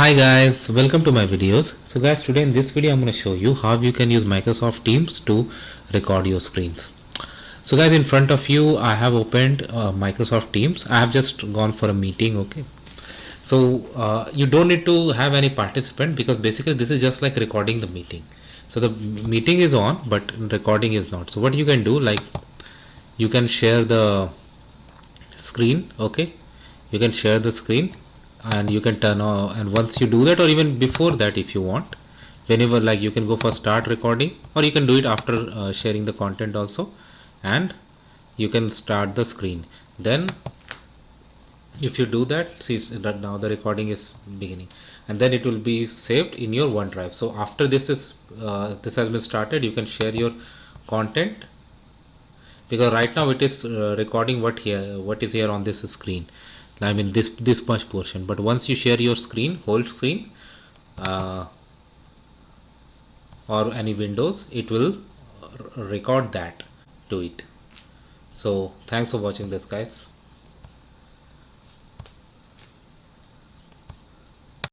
Hi guys, welcome to my videos. So guys, today in this video I'm going to show you how you can use Microsoft Teams to record your screens. So guys, in front of you I have opened Microsoft Teams. I have just gone for a meeting. Okay, so you don't need to have any participant because basically this is just like recording the meeting. So the meeting is on but recording is not. So what you can do, like you can share the screen. Okay, you can share the screen and you can turn on, and once you do that, or even before that if you want, whenever, like you can go for start recording, or you can do it after sharing the content also, and you can start the screen. Then if you do that, see that now the recording is beginning, and then it will be saved in your OneDrive. So after this has been started, you can share your content, because right now it is recording what is here on this screen. I mean this much portion, but once you share your screen, whole screen, uh, or any windows, it will record that to it. So thanks for watching this, guys.